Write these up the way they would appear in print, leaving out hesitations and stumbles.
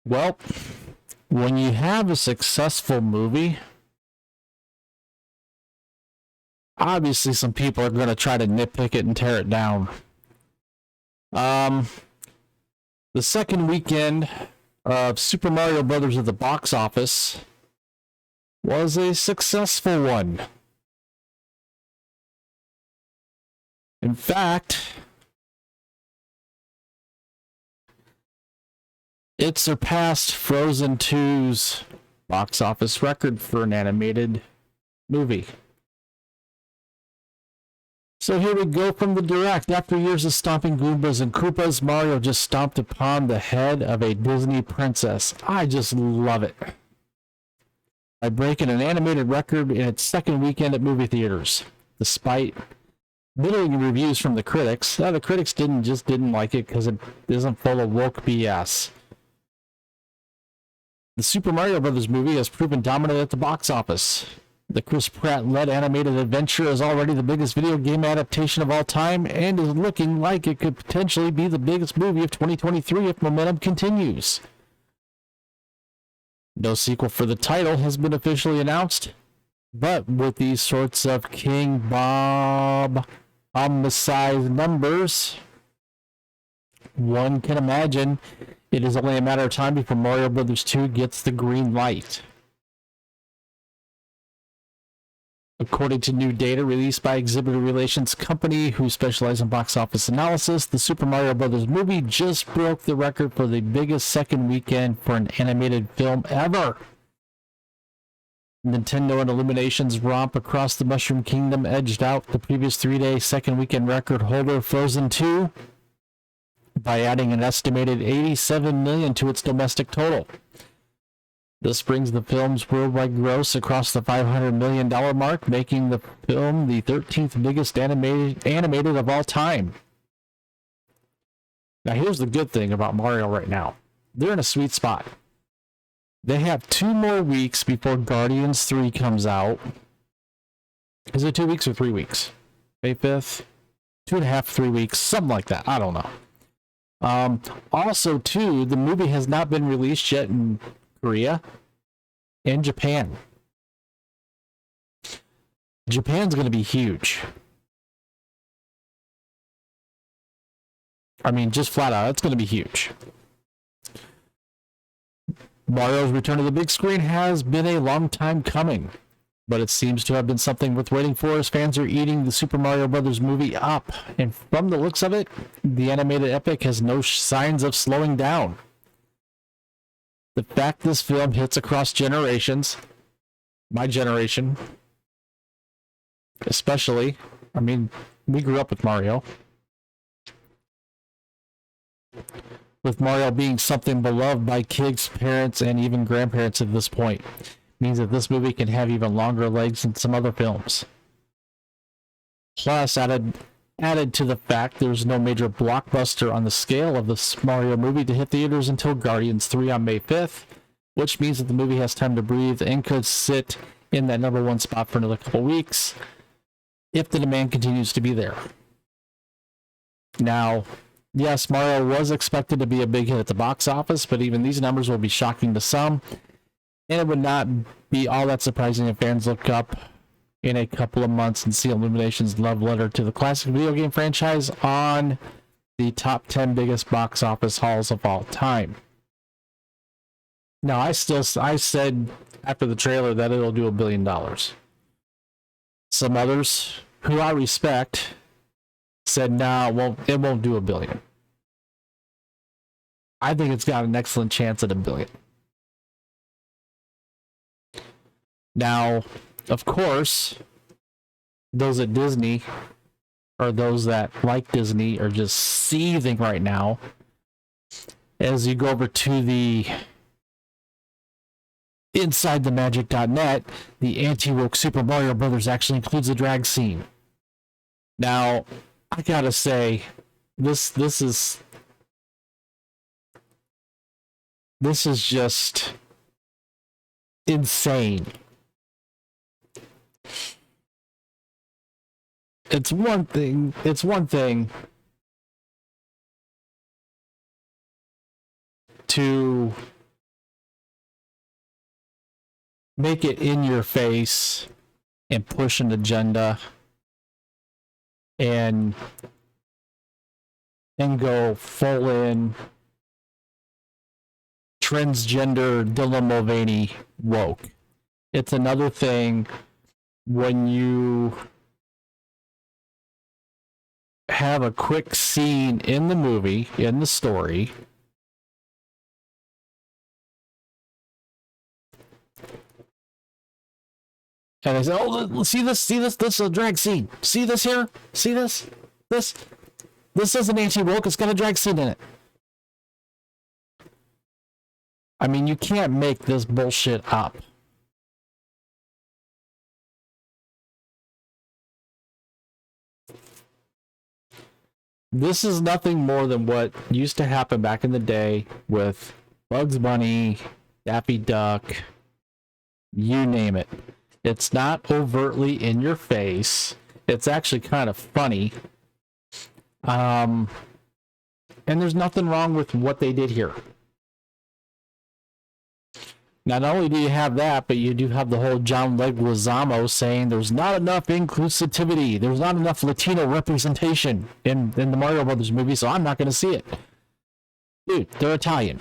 Well, when you have a successful movie, obviously some people are going to try to nitpick it and tear it down. Um, the second weekend of Super Mario Brothers at the box office was a successful one. In fact, it surpassed Frozen 2's box office record for an animated movie. So here we go from the direct. After years of stomping Goombas and Koopas, Mario just stomped upon the head of a Disney princess. I just love it. By breaking an animated record in its second weekend at movie theaters. Despite middling reviews from the critics, the critics didn't like it because it isn't full of woke BS. The Super Mario Bros. Movie has proven dominant at the box office. The Chris Pratt-led animated adventure is already the biggest video game adaptation of all time and is looking like it could potentially be the biggest movie of 2023 if momentum continues. No sequel for the title has been officially announced, but with these sorts of King Bob homicide numbers, one can imagine it is only a matter of time before Mario Bros. 2 gets the green light. According to new data released by Exhibitor Relations Company, who specialize in box office analysis, the Super Mario Bros. Movie just broke the record for the biggest second weekend for an animated film ever. Nintendo and Illumination's romp across the Mushroom Kingdom edged out the previous 3-day second weekend record holder Frozen 2 by adding an estimated $87 million to its domestic total. This brings the film's worldwide gross across the $500 million mark, making the film the 13th biggest animated of all time. Now, here's the good thing about Mario right now. They're in a sweet spot. They have 2 more weeks before Guardians 3 comes out. Is it 2 weeks or 3 weeks? May 5th? 2.5, 3 weeks, something like that. I don't know. Also, too, the movie has not been released yet in Korea and Japan. Japan's going to be huge. I mean, just flat out, it's going to be huge. Mario's return to the big screen has been a long time coming, but it seems to have been something worth waiting for as fans are eating the Super Mario Bros. Movie up. And from the looks of it, the animated epic has no signs of slowing down. The fact this film hits across generations, my generation especially, I mean, we grew up with Mario. With Mario being something beloved by kids, parents, and even grandparents at this point, means that this movie can have even longer legs than some other films. Plus, added to the fact there's no major blockbuster on the scale of this Mario movie to hit theaters until Guardians 3 on May 5th, which means that the movie has time to breathe and could sit in that number 1 spot for another couple weeks if the demand continues to be there. Now, yes, Mario was expected to be a big hit at the box office, but even these numbers will be shocking to some, and it would not be all that surprising if fans look up in a couple of months and see Illumination's love letter to the classic video game franchise on the top 10 biggest box office hauls of all time. Now, I said after the trailer that it'll do $1 billion. Some others who I respect said, no, it won't do $1 billion. I think it's got an excellent chance at $1 billion. Now, of course, those at Disney, or those that like Disney, are just seething right now. As you go over to the InsideTheMagic.net, the anti-woke Super Mario Brothers actually includes a drag scene. Now, I gotta say, this is just insane. It's one thing to make it in your face and push an agenda and go full in transgender Dylan Mulvaney woke. It's another thing when you have a quick scene in the movie, in the story, and I say, oh, see this is a drag scene. See this here? See this? This isn't anti-woke, it's got a drag scene in it. I mean, you can't make this bullshit up. This is nothing more than what used to happen back in the day with Bugs Bunny, Daffy Duck, you name it. It's not overtly in your face. It's actually kind of funny. And there's nothing wrong with what they did here. Not only do you have that, but you do have the whole John Leguizamo saying there's not enough inclusivity, there's not enough Latino representation in the Mario Brothers movie, so I'm not going to see it. Dude, they're Italian.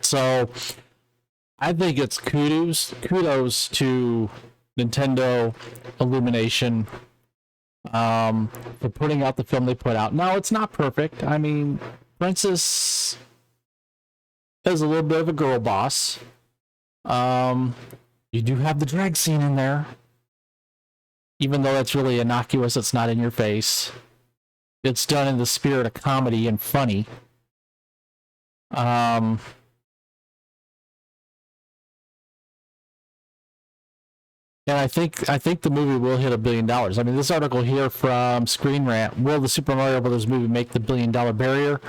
So, I think it's kudos to Nintendo, Illumination, for putting out the film they put out. Now, it's not perfect. I mean, Princess is a little bit of a girl boss. You do have the drag scene in there. Even though that's really innocuous, it's not in your face. It's done in the spirit of comedy and funny. And I think the movie will hit $1 billion. I mean, this article here from Screen Rant: will the Super Mario Brothers movie make the $1 billion barrier?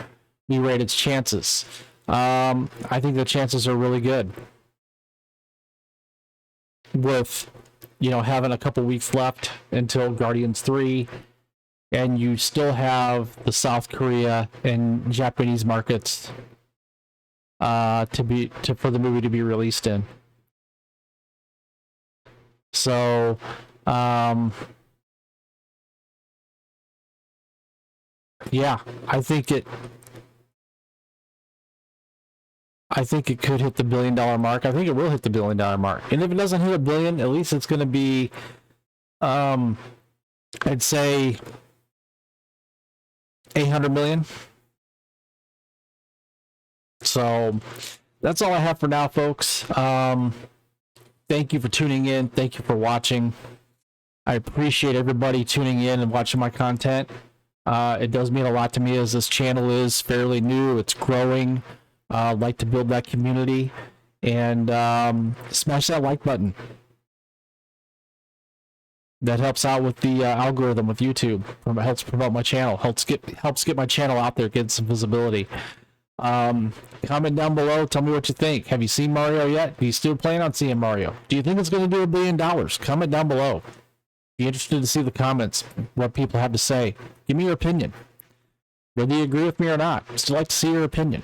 We rate its chances. I think the chances are really good. With, having a couple weeks left until Guardians 3, and you still have the South Korea and Japanese markets for the movie to be released in. So, yeah, I think it could hit the $1 billion mark. I think it will hit the $1 billion mark. And if it doesn't hit $1 billion, at least it's going to be, I'd say, 800 million. So that's all I have for now, folks. Thank you for tuning in. Thank you for watching. I appreciate everybody tuning in and watching my content. It does mean a lot to me, as this channel is fairly new. It's growing. I'd like to build that community, and smash that like button. That helps out with the algorithm with YouTube. It helps promote my channel. Helps get my channel out there, get some visibility. Comment down below. Tell me what you think. Have you seen Mario yet? Do you still plan on seeing Mario? Do you think it's going to do $1 billion? Comment down below. Be interested to see the comments, what people have to say. Give me your opinion. Whether you agree with me or not, still like to see your opinion.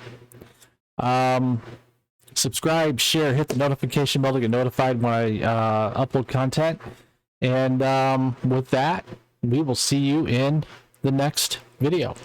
Subscribe, share, hit the notification bell to get notified when I upload content. And with that, we will see you in the next video.